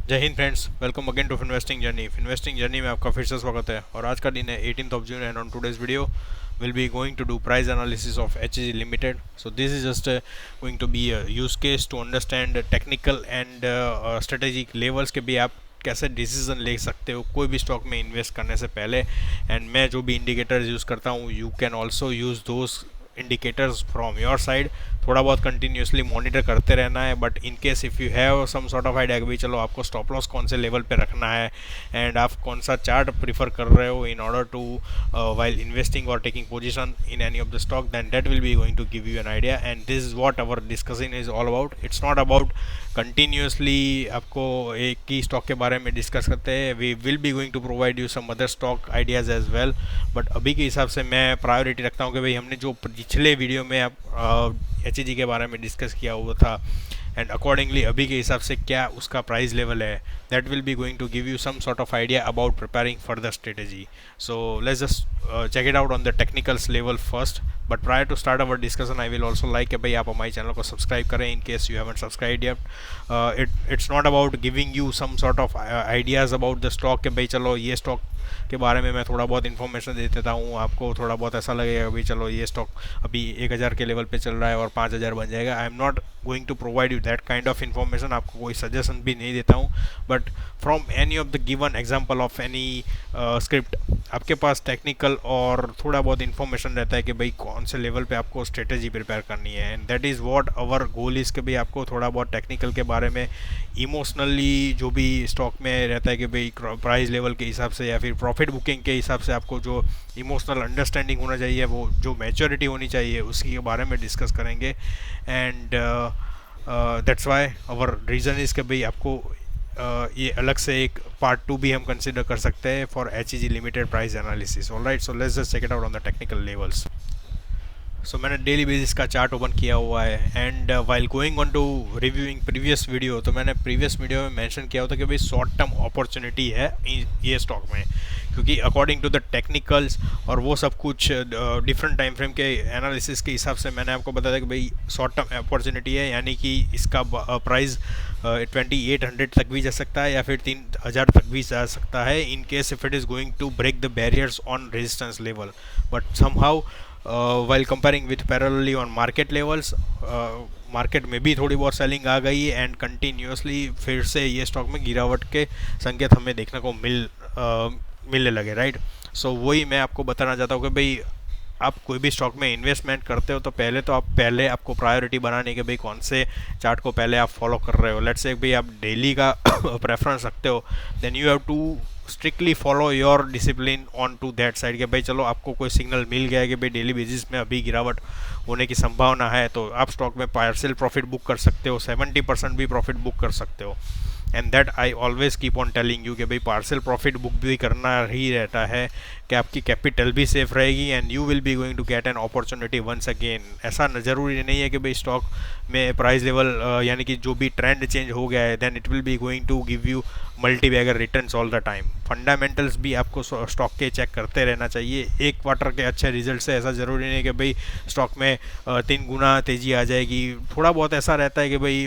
जय हिंद friends, welcome again to investing journey में आपका फिर से स्वागत है। और आज का दिन है 18th of June and on today's video will be going to do price analysis of HEG limited. So this is just going to be use case to understand technical and strategic levels के भी आप कैसे decision ले सकते हो कोई भी stock में इन्वेस्ट करने से पहले। एंड मैं जो भी इंडिकेटर्स यूज़ करता हूँ, you can also use those indicators from your side. थोड़ा बहुत कंटिन्यूसली मॉनिटर करते रहना है, but in case if you have some sort of idea कि भाई चलो आपको स्टॉप लॉस कौन से लेवल पे रखना है एंड आप कौन सा चार्ट प्रीफर कर रहे हो in order to while investing और taking position in any of the stock, then that will be going to give you an idea. And this is what our discussing is all about. It's not about continuously आपको एक ही stock के बारे में discuss करते हैं। We will be going to provide you some other stock ideas as well, but अभी के हिसाब से मैं प्रायोरिटी रखता हूँ कि भाई हमने जो पिछले वीडियो में आप एचईजी के बारे में डिस्कस किया हुआ था एंड अकॉर्डिंगली अभी के हिसाब से क्या उसका प्राइस लेवल है, that will be going to give you some sort of idea about preparing further strategy. So let's just check it out on the technicals level first. But prior to start our discussion I will also like कि भाई आप हमारे channel को subscribe करें in case you haven't subscribe yet. It's not about giving you some sort of ideas about the stock कि भाई चलो ये स्टॉक के बारे में मैं थोड़ा बहुत इन्फॉर्मेशन दे देता हूँ, आपको थोड़ा बहुत ऐसा लगेगा भाई चलो ये स्टॉक अभी 1000 के लेवल पे चल रहा है और 5000 बन जाएगा। I am not going to provide you that kind of information. आपको कोई सजेशन भी नहीं देता हूँ, but from any of the given example of any script आपके पास टेक्निकल और थोड़ा बहुत इन्फॉर्मेशन रहता है कि भाई कौन से लेवल पे आपको स्ट्रेटेजी प्रिपेयर करनी है। And that is what our goal is कि भाई आपको थोड़ा बहुत टेक्निकल के बारे में, इमोशनली जो भी स्टॉक में रहता है कि भाई प्राइस लेवल के हिसाब से या फिर प्रॉफिट बुकिंग के हिसाब से आपको जो इमोशनल अंडरस्टैंडिंग होना चाहिए, वो जो मैच्योरिटी होनी चाहिए, उसकी के बारे में डिस्कस करेंगे। And that's why our reason is कि भाई आपको ये अलग से एक पार्ट 2 भी हम कंसिडर कर सकते हैं for HEG limited price analysis. Alright, so let's just check it out on the technical levels. So मैंने डेली बेसिस का चार्ट ओपन किया हुआ है and while going on to reviewing previous video, तो मैंने प्रीवियस वीडियो में mention किया होता कि भाई शॉर्ट टर्म अपॉर्चुनिटी है ये स्टॉक में, क्योंकि अकॉर्डिंग टू द टेक्निकल्स और वो सब कुछ डिफरेंट टाइम फ्रेम के एनालिसिस के हिसाब से मैंने आपको बताया कि भाई शॉर्ट टर्म अपॉर्चुनिटी है, यानी कि इसका प्राइस 2800 तक भी जा सकता है या फिर 3000 तक भी जा सकता है in case if it is going to break the barriers on resistance level. But somehow while comparing with parallelly on market levels, market में भी थोड़ी बहुत सेलिंग आ गई एंड कंटिन्यूसली फिर से ये स्टॉक में गिरावट के संकेत हमें देखने को मिलने लगे। राइट, सो वही मैं आपको बताना चाहता हूँ कि भाई आप कोई भी स्टॉक में इन्वेस्टमेंट करते हो तो पहले आपको प्रायोरिटी बनानी है कि भाई कौन से चार्ट को पहले आप फॉलो कर रहे हो। लेट्स से भाई आप डेली का प्रेफरेंस रखते हो, then you have to strictly follow your discipline on to that side कि भाई चलो आपको कोई सिग्नल मिल गया है कि भाई डेली बेसिस में अभी गिरावट होने की संभावना है, तो आप स्टॉक में पार्शियल प्रॉफिट बुक कर सकते हो, 70% भी प्रॉफिट बुक कर सकते हो। And that I always keep on telling you कि भाई पार्शियल प्रॉफिट बुक भी करना ही रहता है कि आपकी कैपिटल भी सेफ रहेगी and you will be going to get an opportunity once again. ऐसा ज़रूरी नहीं है कि भाई स्टॉक में प्राइस लेवल यानी कि जो भी ट्रेंड चेंज हो गया है then it will be going to give you multi bagger returns all the time. Fundamentals भी आपको स्टॉक के चेक करते रहना चाहिए। एक क्वार्टर के अच्छे रिजल्ट से ऐसा ज़रूरी नहीं कि भाई स्टॉक में 3 गुना तेज़ी आ जाएगी। थोड़ा बहुत ऐसा रहता है कि भाई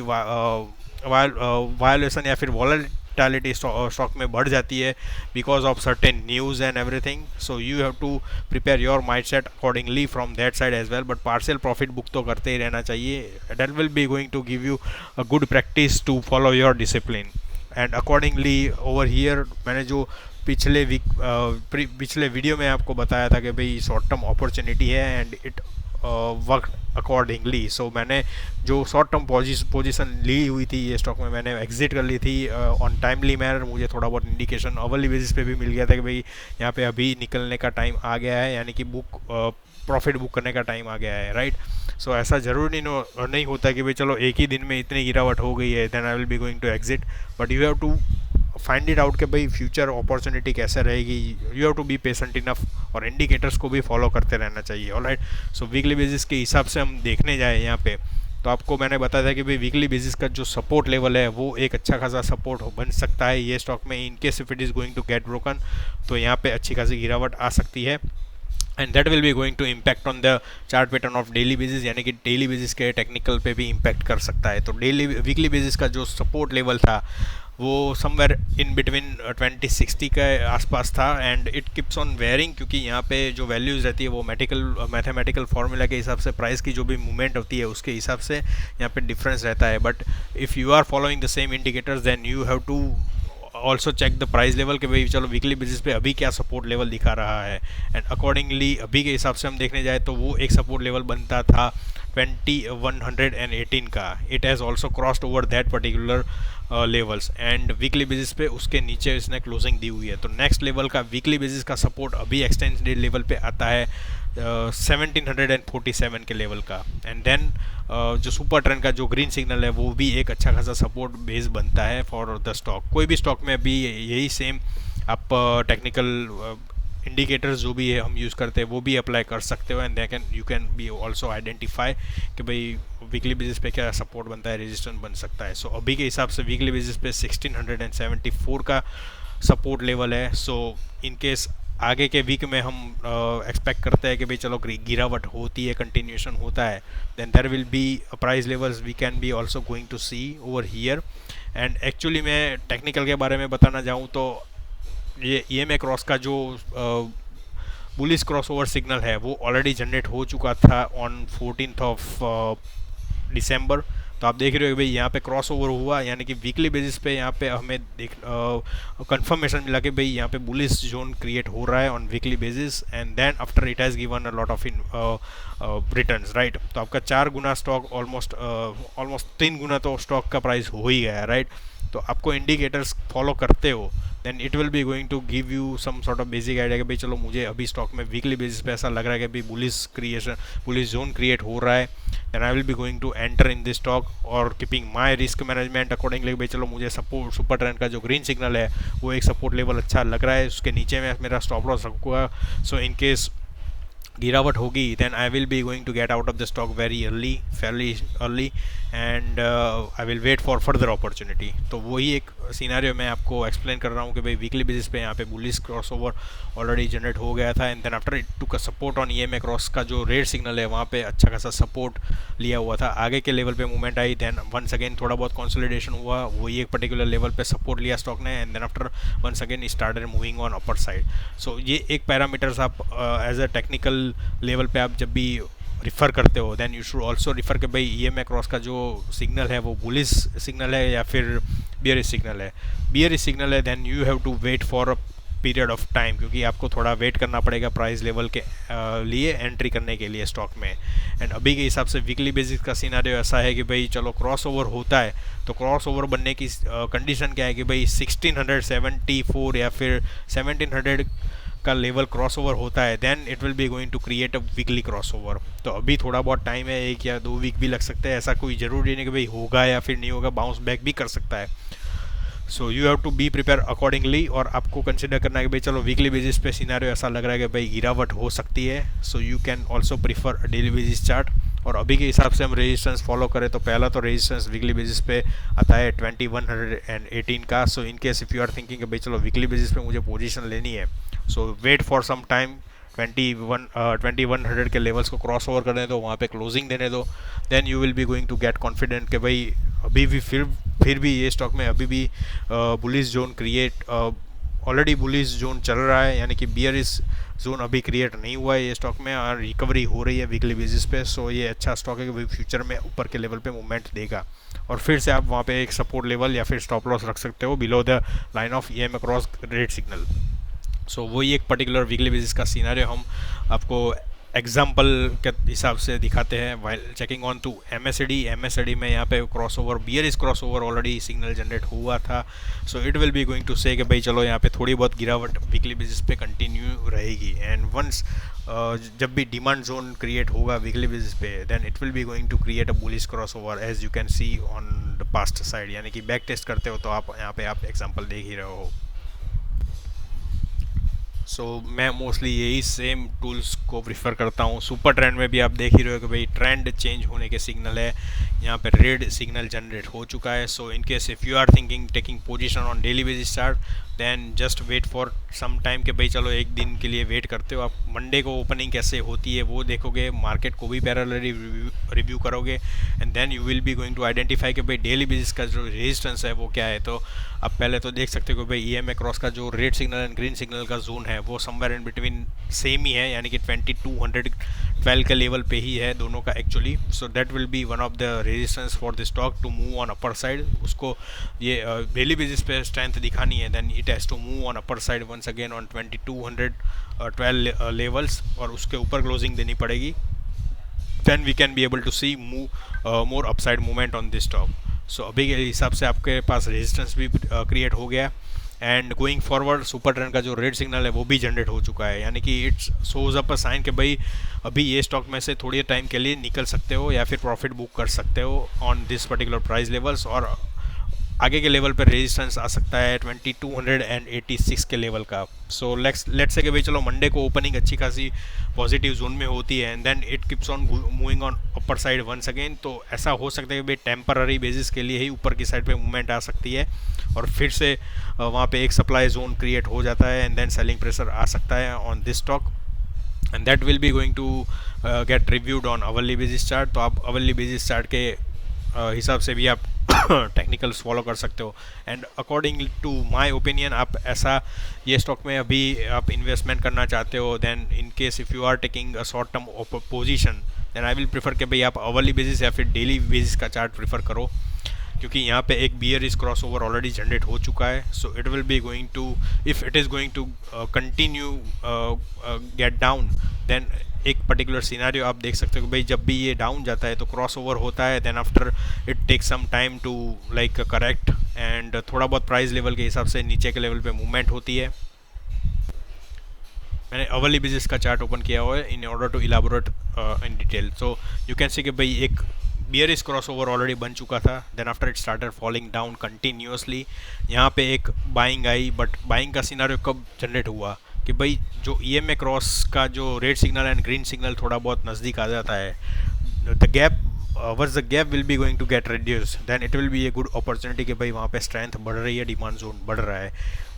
वायोलेशन या फिर वॉलेटिलिटी स्टॉक में बढ़ जाती है because of certain news and everything. So you have to prepare your mind set accordingly from that side as well, but partial profit book तो करते ही रहना चाहिए। That will be going to give you a good practice to follow your discipline. And accordingly over here मैंने जो पिछले video में आपको बताया था कि भाई शॉर्ट टर्म अपॉर्चुनिटी है एंड इट वर्क अकॉर्डिंगली। सो मैंने जो शॉर्ट टर्म पोजीशन ली हुई थी ये स्टॉक में मैंने एग्जिट कर ली थी ऑन टाइमली मैनर। मुझे थोड़ा बहुत इंडिकेशन अवर्ली बेसिस पे भी मिल गया था कि भाई यहाँ पे अभी निकलने का टाइम आ गया है, यानी कि प्रॉफिट बुक करने का टाइम आ गया है। राइट, सो ऐसा ज़रूरी नहीं होता कि भाई चलो एक ही दिन में इतनी गिरावट हो गई है then I will be going to exit, but you have to find it out कि भाई फ्यूचर अपॉर्चुनिटी कैसे रहेगी। You have to be patient enough और इंडिकेटर्स को भी फॉलो करते रहना चाहिए। ऑलराइट, सो वीकली बेसिस के हिसाब से हम देखने जाए यहाँ पे तो आपको मैंने बताया था कि भाई वीकली बेसिस का जो सपोर्ट लेवल है वो एक अच्छा खासा सपोर्ट बन सकता है ये स्टॉक में। In case if it is going to get broken तो यहाँ पे अच्छी खासी गिरावट आ सकती है and that will be going to impact on the chart pattern of daily basis, यानी कि डेली बेसिस के टेक्निकल पे भी इम्पैक्ट कर सकता है। तो वीकली बेसिस का जो सपोर्ट लेवल था वो समवेयर इन बिटवीन 2060 के आसपास था and it keeps on wearing, क्योंकि यहाँ पे जो वैल्यूज़ रहती है वो मैथमेटिकल फार्मूला के हिसाब से प्राइस की जो भी मूवमेंट होती है उसके हिसाब से यहाँ पे डिफरेंस रहता है. But if you are following the same indicators then you have to also check the price level कि भाई चलो वीकली बेसिस पे अभी क्या सपोर्ट लेवल दिखा रहा है, एंड अकॉर्डिंगली अभी के हिसाब से हम देखने जाए तो वो एक सपोर्ट लेवल बनता था 2118 का. It has also crossed over that particular levels and weekly basis पे उसके नीचे इसने क्लोजिंग दी हुई है. तो नेक्स्ट लेवल का वीकली बेसिस का सपोर्ट अभी एक्सटेंडेड लेवल पे आता है 1747 के लेवल का. एंड देन जो सुपर ट्रेंड का जो ग्रीन सिग्नल है वो भी एक अच्छा खासा सपोर्ट बेस बनता है फॉर द स्टॉक. कोई भी स्टॉक में भी यही सेम आप टेक्निकल इंडिकेटर्स जो भी है हम यूज़ करते हैं वो भी अप्लाई कर सकते हो, and you can be also identify कि भाई वीकली बेसिस पे क्या सपोर्ट बनता है, रेजिस्टेंस बन सकता है. सो अभी के हिसाब से वीकली बेसिस पे 1674 का सपोर्ट लेवल है. सो इन केस आगे के वीक में हम एक्सपेक्ट करते हैं कि भाई चलो गिरावट होती है, कंटिन्यूशन होता है, then there will be price levels we can be also going to see over here. And actually मैं टेक्निकल के बारे में बताना चाहूँ तो ये EMA क्रॉस का जो बुलिश क्रॉस ओवर सिग्नल है वो ऑलरेडी जनरेट हो चुका था ऑन 14th ऑफ दिसंबर. तो आप देख रहे हो भाई यहाँ पे क्रॉस ओवर हुआ, यानी कि वीकली बेसिस पे यहाँ पे हमें कंफर्मेशन मिला कि भाई यहाँ पे बुलिश जोन क्रिएट हो रहा है on weekly basis, and then after it has given a lot of returns, right. तो आपका 4 गुना स्टॉक ऑलमोस्ट 3 गुना तो स्टॉक का प्राइस हो ही गया, राइट. तो आपको इंडिकेटर्स फॉलो करते हो then it will be going to give you some sort of basic idea कि भाई चलो मुझे अभी स्टॉक में वीकली बेसिस पे ऐसा लग रहा है कि भाई बुलिश जोन क्रिएट हो रहा है, then I will be going to enter in this stock और keeping my risk management accordingly. भाई चलो मुझे सपोर्ट सुपर ट्रेंड का जो ग्रीन सिग्नल है वो एक सपोर्ट लेवल अच्छा लग रहा है, उसके नीचे में मेरा स्टॉप लॉस रखूँगा. सो इन केस गिरावट होगी then I will be going to get out of the stock very fairly early and I will wait for further opportunity. तो वही एक सिनेरियो मैं आपको एक्सप्लेन कर रहा हूँ कि भाई वीकली बेसिस पे यहाँ पे bullish cross over already generate हो गया था, and then after it took a support on EMA cross का जो रेड सिग्नल है वहाँ पे अच्छा खासा सपोर्ट लिया हुआ था. आगे के लेवल पे मूवमेंट आई, देन वंस अगेन थोड़ा बहुत कंसोलिडेशन हुआ, वही एक पर्टिकुलर लेवल पे सपोर्ट लिया स्टॉक ने, and then after once again started moving on upper side. So ये एक पैरामीटर्स आप एज अ टेक्निकल लेवल पे आप जब भी रिफ़र करते हो then you should also refer कि भाई EMA क्रॉस का जो सिग्नल है वो बुलिश सिग्नल है या फिर बियरिश सिग्नल है. बियरिश सिग्नल है then you have to wait for a period of time, क्योंकि आपको थोड़ा वेट करना पड़ेगा प्राइस लेवल के लिए एंट्री करने के लिए स्टॉक में. एंड अभी के हिसाब से वीकली बेसिस का सिनेरियो ऐसा है कि भाई चलो क्रॉस ओवर होता है तो क्रॉस ओवर बनने की कंडीशन क्या है कि भाई 1674 या फिर 1700 का लेवल क्रॉस ओवर होता है then it will be going to create a weekly crossover. तो अभी थोड़ा बहुत टाइम है, 1 या 2 वीक भी लग सकते हैं, ऐसा कोई ज़रूरी नहीं कि भाई होगा या फिर नहीं होगा, बाउंस बैक भी कर सकता है. So you have to be prepare accordingly, और आपको कंसिडर करना है कि भाई चलो वीकली बेसिस पे सिनेरियो ऐसा लग रहा है कि भाई गिरावट हो सकती है. So you can also prefer daily basis chart. और अभी के हिसाब से हम रेजिस्टेंस फॉलो करें तो पहला तो रेजिस्टेंस वीकली बेसिस पे आता है 2118 का. So in case if you are thinking कि भाई चलो वीकली बेसिस पे मुझे पोजीशन लेनी है, सो वेट फॉर सम टाइम 2100 के लेवल्स को क्रॉस ओवर करने दो, वहाँ पे क्लोजिंग देने दो, then you will be going to get confident कि भाई अभी भी फिर भी ये स्टॉक में अभी भी bullish zone create already bullish zone चल रहा है, यानी कि बियरिश जोन अभी क्रिएट नहीं हुआ है ये स्टॉक में, और रिकवरी हो रही है वीकली बेसिस पे. सो ये अच्छा स्टॉक है कि भाई फ्यूचर में ऊपर के लेवल पे मूवमेंट देगा, और फिर से आप वहाँ पे एक सपोर्ट लेवल या फिर स्टॉप लॉस रख सकते हो below the line of EMA cross red signal. So वही एक पर्टिकुलर वीकली बेसिस का सीनारियो हम आपको एग्जाम्पल के हिसाब से दिखाते हैं while checking on to MACD में यहाँ पे cross over bearish cross over already signal generate हुआ था. So it will be going to say कि भाई चलो यहाँ पे थोड़ी बहुत गिरावट वीकली बेसिस पे कंटिन्यू रहेगी, एंड वंस जब भी डिमांड जोन क्रिएट होगा वीकली बेसिस पे then it will be going to create a bullish crossover as you can see on the past side. यानी कि बैक टेस्ट करते हो तो आप यहाँ पे आप एग्जाम्पल देख ही रहे हो. सो मैं मोस्टली यही सेम टूल्स को प्रिफर करता हूँ. सुपर ट्रेंड में भी आप देख ही रहे हो कि भाई ट्रेंड चेंज होने के सिग्नल है यहाँ पे रेड सिग्नल जनरेट हो चुका है. So in case if you are thinking taking position on daily basis chart, then just wait for some time कि भाई चलो एक दिन के लिए वेट करते हो. आप मंडे को ओपनिंग कैसे होती है वो देखोगे, मार्केट को भी पैरेलली रिव्यू करोगे, and then you will be going to identify कि भाई डेली बेसिस का जो रेजिस्टेंस है वो क्या है. तो आप पहले तो देख सकते हो कि भाई EMA क्रॉस का जो red signal and green signal का जोन है वो समवेयर इन बिटवीन सेम ही है, यानी कि 2212 के लेवल पे ही है दोनों का actually. So that will be one of the resistance for the stock to move on upper side. उसको ये डेली बेसिस पे स्ट्रेंथ दिखानी है, then it has to move on upper side once again on 2212 levels, और उसके ऊपर closing देनी पड़ेगी. then we can be able to see more upside movement on this stock. सो अभी के हिसाब से आपके पास रेजिस्टेंस भी क्रिएट हो गया, and going forward super trend का जो रेड सिग्नल है वो भी जनरेट हो चुका है, यानी कि it's shows up a sign कि भाई अभी ये स्टॉक में से थोड़ी टाइम के लिए निकल सकते हो या फिर प्रॉफिट बुक कर सकते हो on this particular price levels. और आगे के लेवल पर रेजिस्टेंस आ सकता है 2286 के लेवल का. सो लेट्स से कि भाई चलो मंडे को ओपनिंग अच्छी खासी पॉजिटिव जोन में होती है, and then it keeps on moving on upper side once again. तो ऐसा हो सकता है कि भाई टेम्पररी बेसिस के लिए ही ऊपर की साइड पे मूवमेंट आ सकती है, और फिर से वहाँ पे एक सप्लाई जोन क्रिएट हो जाता है, एंड देन सेलिंग प्रेशर आ सकता है on this stock, and that will be going to get reviewed on hourly basis chart. तो आप अवर्ली बेसिस चार्ट के हिसाब से भी आप टेक्निकल्स फॉलो कर सकते हो. And according to my opinion आप ऐसा ये स्टॉक में अभी आप इन्वेस्टमेंट करना चाहते हो, then in case if you are taking a short term position, then I will prefer कि भाई आप अवर्ली बेसिस या फिर डेली बेसिस का चार्ट प्रेफर करो, क्योंकि यहाँ पे एक bearish cross over already generate हो चुका है. So it will be going to, if it is going to continue get down, then एक पर्टिकुलर सिनारियो आप देख सकते हो कि भाई जब भी ये डाउन जाता है तो क्रॉस ओवर होता है, then after it take some time to like correct, and थोड़ा बहुत प्राइस लेवल के हिसाब से नीचे के लेवल पे मूवमेंट होती है. मैंने अवर्ली बेसिस का चार्ट ओपन किया हुआ है in order to elaborate in detail. So you can see कि भाई एक बियरिश क्रॉस ओवर ऑलरेडी बन चुका था, then after it started falling down continuously. यहाँ पे एक बाइंग आई, बट बाइंग का सिनारियो कब जनरेट हुआ कि भाई जो EMA क्रॉस का जो red signal and green signal थोड़ा बहुत नज़दीक आ जाता है, the gap verse the gap will be going to get reduce, then it will be a good opportunity कि भाई वहाँ पे स्ट्रेंथ बढ़ रही है, डिमांड जोन बढ़ रहा है.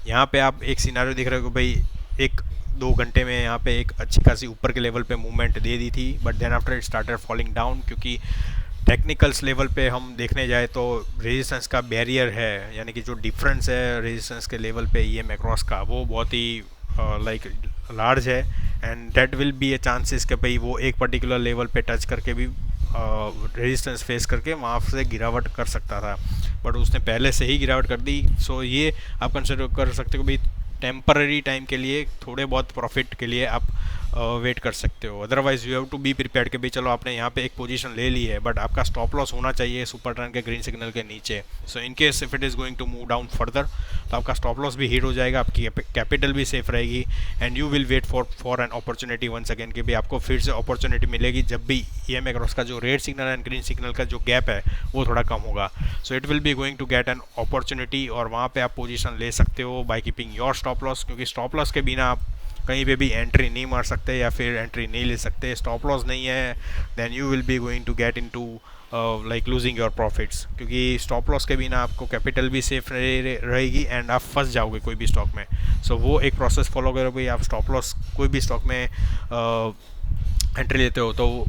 यहाँ पे आप एक सिनारियो दिख रहे हो कि भाई 1-2 घंटे में यहाँ पे एक अच्छी खासी ऊपर के लेवल पे मूवमेंट दे दी थी, but then after it started falling down, क्योंकि टेक्निकल्स लेवल पे हम देखने जाए तो रेजिस्टेंस का बैरियर है, यानी कि जो डिफरेंस है रेजिस्टेंस के लेवल पे EMA क्रॉस का वो बहुत ही लाइक लार्ज है, and that will be a chances कि भाई वो एक पर्टिकुलर लेवल पे टच करके भी रेजिस्टेंस फेस करके वहाँ से गिरावट कर सकता था, बट उसने पहले से ही गिरावट कर दी. सो ये आप कंसिडर कर सकते हो भाई टेम्पररी टाइम के लिए थोड़े बहुत प्रॉफिट के लिए आप वेट कर सकते हो. Otherwise you have to be prepared कि भाई चलो आपने यहाँ पे एक पोजीशन ले ली है, बट आपका स्टॉप लॉस होना चाहिए सुपर ट्रेंड के ग्रीन सिग्नल के नीचे. So in case if it is going to move down further, तो आपका स्टॉप लॉस भी हिट हो जाएगा, आपकी कैपिटल भी सेफ रहेगी, and you will wait for an opportunity once again कि भाई आपको फिर से अपॉर्चुनिटी मिलेगी जब भी EMA क्रॉस का जो red signal and green signal का जो गैप है वो थोड़ा कम होगा. So it will be going to get an opportunity, और वहाँ पे आप पोजीशन ले सकते हो by keeping your stop loss, क्योंकि स्टॉप लॉस के बिना आप कहीं पे भी एंट्री नहीं मार सकते या फिर एंट्री नहीं ले सकते. स्टॉप लॉस नहीं है, then you will be going to get into like losing your profits, क्योंकि स्टॉप लॉस के बिना आपको कैपिटल भी सेफ रहेगी एंड आप फंस जाओगे कोई भी स्टॉक में. सो वो एक प्रोसेस फॉलो करो भाई, आप स्टॉप लॉस कोई भी स्टॉक में एंट्री लेते हो तो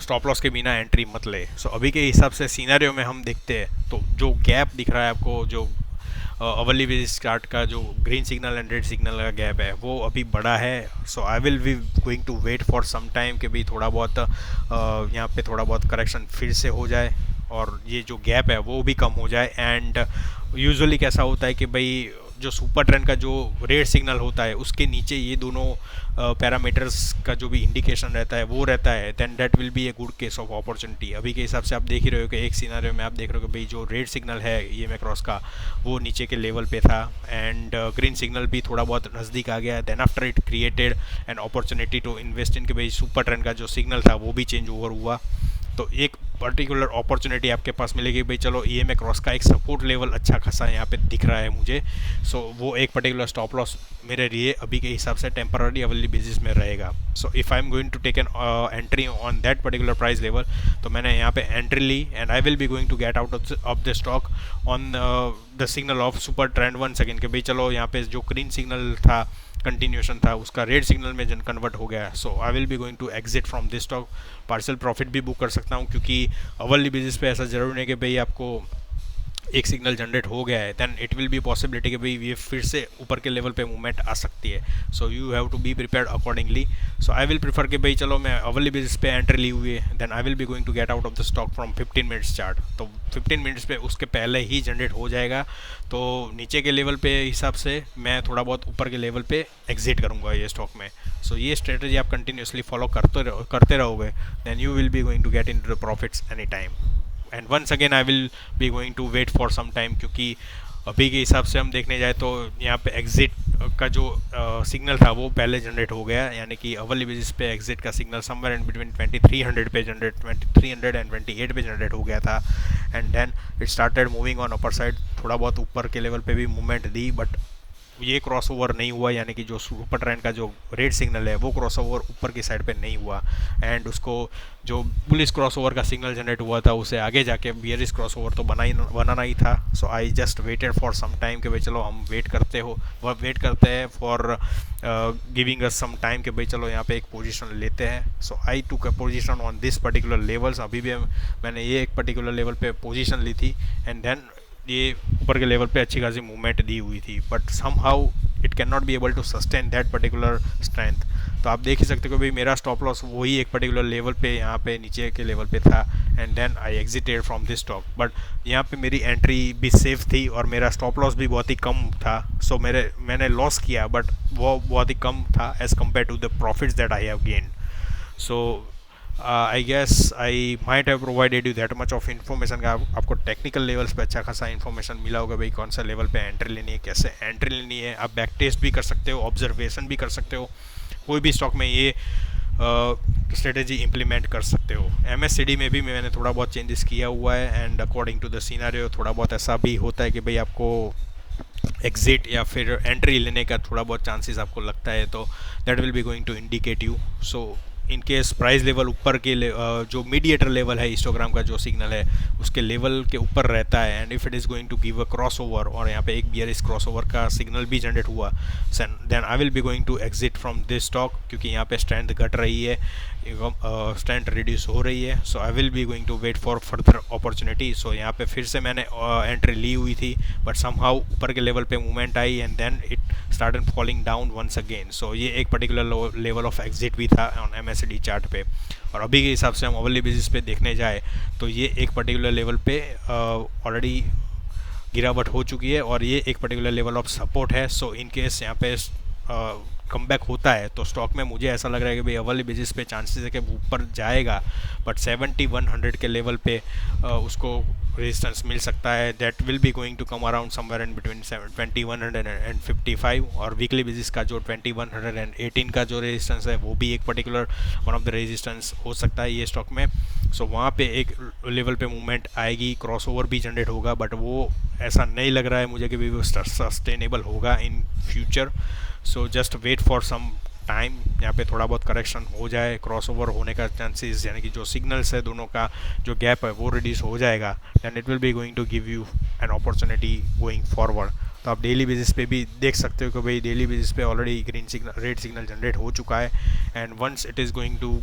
स्टॉप लॉस के बिना एंट्री मत ले. सो अभी के हिसाब से सीनारियो में हम देखते हैं तो जो गैप दिख रहा है आपको, जो अवर्ली बेसिस चार्ट का जो green signal and red signal का गैप है वो अभी बड़ा है. So I will be going to wait for some time कि भाई थोड़ा बहुत यहाँ पे थोड़ा बहुत करेक्शन फिर से हो जाए और ये जो गैप है वो भी कम हो जाए. एंड यूजुअली कैसा होता है कि भाई जो सुपर ट्रेंड का जो रेड सिग्नल होता है उसके नीचे ये दोनों पैरामीटर्स का जो भी इंडिकेशन रहता है वो रहता है, then that will be a good case of opportunity. अभी के हिसाब से आप देख ही रहे हो कि एक सिनारियो में आप देख रहे हो कि भाई जो रेड सिग्नल है EMA क्रॉस का वो नीचे के लेवल पे था, एंड ग्रीन सिग्नल भी थोड़ा बहुत नज़दीक आ गया. Then after it created an opportunity to invest in कि भाई सुपर ट्रेंड का जो सिग्नल था वो भी चेंज ओवर हुआ, तो एक पर्टिकुलर अपॉर्चुनिटी आपके पास मिलेगी भाई चलो EMA क्रॉस का एक सपोर्ट लेवल अच्छा खासा यहाँ पे दिख रहा है मुझे, सो वो एक पर्टिकुलर स्टॉप लॉस मेरे लिए अभी के हिसाब से टेम्पररी अवेलेबल बेसिस में रहेगा। So if I am going to take an entry on that particular price level, तो मैंने यहाँ पे एंट्री ली and I will be going to get out of the stock on the signal of super trend 1 second के भाई चलो यहाँ पे जो ग्रीन सिग्नल था, कंटिन्यूशन था, उसका रेड सिग्नल में जन कन्वर्ट हो गया। So I will be going to exit from this stock. Partial profit भी बुक कर सकता हूँ क्योंकि अवरली बेसिस पे ऐसा ज़रूर नहीं कि भाई आपको एक सिग्नल जनरेट हो गया है then it will be possibility कि भाई ये फिर से ऊपर के लेवल पे मूवमेंट आ सकती है। So you have to be prepared accordingly. So I will prefer कि भाई चलो मैं अवरली बेसिस पे एंट्री ली हुई है, then I will be going to get out of the stock from 15 minutes chart. तो 15 मिनट्स पे उसके पहले ही जनरेट हो जाएगा, तो नीचे के लेवल पे हिसाब से मैं थोड़ा बहुत ऊपर के लेवल पे एग्जिट करूँगा ये स्टॉक में। सो ये स्ट्रेटजी आप कंटिन्यूसली फॉलो करते रहोगे then you will be going to get into the profits any time. And once again I will be going to wait for some time, क्योंकि अभी के हिसाब से हम देखने जाए तो यहाँ पे एग्जिट का जो सिग्नल था वो पहले जनरेट हो गया, यानी कि अवरली बेसिस पे एग्जिट का सिग्नल समवेयर इन बिटवीन 2300 पे जनरेट 2328 पे जनरेट हो गया था and then it started moving on upper side. थोड़ा बहुत ऊपर के लेवल पे भी मूवमेंट दी बट ये क्रॉस ओवर नहीं हुआ, यानी कि जो सुपर ट्रेंड का जो रेड सिग्नल है वो क्रॉस ओवर ऊपर की साइड पे नहीं हुआ एंड उसको जो बुलिश क्रॉस ओवर का सिग्नल जनरेट हुआ था उसे आगे जाके बियरिश क्रॉस ओवर तो बनाना ही था। So I just waited for some time कि भाई चलो हम वेट करते हैं for giving us some time कि भाई चलो यहाँ पे एक पोजीशन लेते हैं। So I took a position on this particular levels. अभी भी मैंने ये एक पर्टिकुलर लेवल पे पोजीशन ली थी एंड देन ये ऊपर के लेवल पे अच्छी खासी मूवमेंट दी हुई थी but somehow it can not be able to sustain that particular strength. तो आप देख ही सकते हो कि भाई मेरा स्टॉप लॉस वही एक पर्टिकुलर लेवल पे यहाँ पे नीचे के लेवल पे था and then I exited from this stock. But यहाँ पे मेरी एंट्री भी सेफ थी और मेरा स्टॉप लॉस भी बहुत ही कम था। सो मैंने लॉस किया बट वो बहुत ही कम था as compare to the profits that I have gained. So I guess I might have provided you that much of information का आपको टेक्निकल लेवल्स पे अच्छा खासा इन्फॉर्मेशन मिला होगा भाई कौन सा लेवल पे एंट्री लेनी है, कैसे एंट्री लेनी है। आप बैक टेस्ट भी कर सकते हो, ऑब्जर्वेशन भी कर सकते हो, कोई भी स्टॉक में ये स्ट्रेटेजी इम्प्लीमेंट कर सकते हो। MACD में भी मैंने थोड़ा बहुत चेंजेस किया हुआ है and according to the scenario थोड़ा बहुत ऐसा भी होता है कि भाई आपको एग्जिट या फिर एंट्री लेने का थोड़ा बहुत चांसेस आपको लगता है तो that will be going to indicate you. So in case price level ऊपर के जो मीडिएटर लेवल है हिस्टोग्राम का जो सिग्नल है उसके लेवल के ऊपर रहता है and if it is going to give a crossover और यहाँ पे एक बियरिश क्रॉस ओवर का सिग्नल भी जनरेट हुआ then I will be going to exit from this stock, क्योंकि यहाँ पे स्ट्रेंथ घट रही है, स्ट्रेंथ रिड्यूस हो रही है। So I will be going to wait for further opportunity. So यहाँ पे फिर से मैंने एंट्री ली हुई थी बट समहाउ ऊपर के लेवल पे मूवमेंट आई and then it started falling down once again. So ये एक पर्टिकुलर लेवल ऑफ एग्जिट भी था ऑन MACD चार्ट पे। और अभी के हिसाब से हम अवरली बेसिस पे देखने जाए तो ये एक पर्टिकुलर लेवल पे ऑलरेडी गिरावट हो चुकी है और ये एक पर्टिकुलर लेवल ऑफ सपोर्ट है। सो इन केस यहाँ पे कमबैक होता है तो स्टॉक में मुझे ऐसा लग रहा है कि भाई अवरली बेसिस पे चांसेस है कि ऊपर जाएगा बट 7100 के लेवल पे उसको रेजिस्टेंस मिल सकता है। That will be going to come around somewhere in between 2155 और वीकली बेसिस का जो 2118 का जो रेजिस्टेंस है वो भी एक particular one of the resistance हो सकता है ये स्टॉक में। सो वहाँ पे एक लेवल पे मूवमेंट आएगी, क्रॉस ओवर भी जनरेट होगा बट वो ऐसा नहीं लग रहा है मुझे कि वो सस्टेनेबल होगा in future. So just wait for some time, यहाँ पे थोड़ा बहुत करेक्शन हो जाए, क्रॉस ओवर होने का चांसेस यानी कि जो सिग्नल्स है दोनों का जो गैप है वो रिड्यूस हो जाएगा then it will be going to give you an opportunity going forward. तो आप डेली बेसिस पे भी देख सकते हो कि भाई डेली बेसिस पे already green signal red signal generate हो चुका है and once it is going to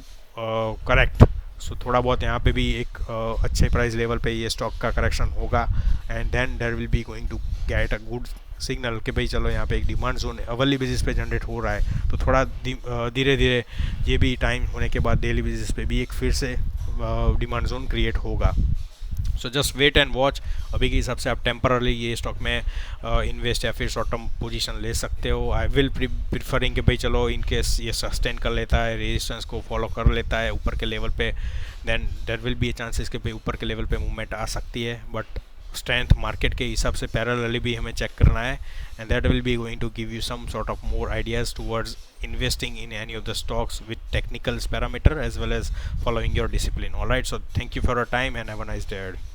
correct so थोड़ा बहुत यहाँ पे भी एक अच्छे प्राइस लेवल पे ये स्टॉक का करेक्शन होगा and then there will be going to get a good signal कि भाई चलो यहाँ पे एक डिमांड जोन अवरली बेसिस पे जनरेट हो रहा है तो थोड़ा धीरे धीरे ये भी टाइम होने के बाद डेली बेसिस पे भी एक फिर से डिमांड जोन क्रिएट होगा। So just wait and watch. अभी के हिसाब से आप टेम्परली ये स्टॉक में इन्वेस्ट या फिर शॉर्ट टर्म पोजीशन ले सकते हो। आई विल प्रीफरिंग कि भाई चलो इन केस ये सस्टेन कर लेता है, रेजिस्टेंस को फॉलो कर लेता है ऊपर के लेवल पे then there will be a chances कि भाई ऊपर के लेवल पे मूवमेंट आ सकती है बट स्ट्रेंथ मार्केट के हिसाब से पैरेलली भी हमें चेक करना है, and that will be going to give you some sort of more ideas towards investing in any of the stocks with technicals parameter as well as following your discipline. All right, so thank you for your time and have a nice day ahead.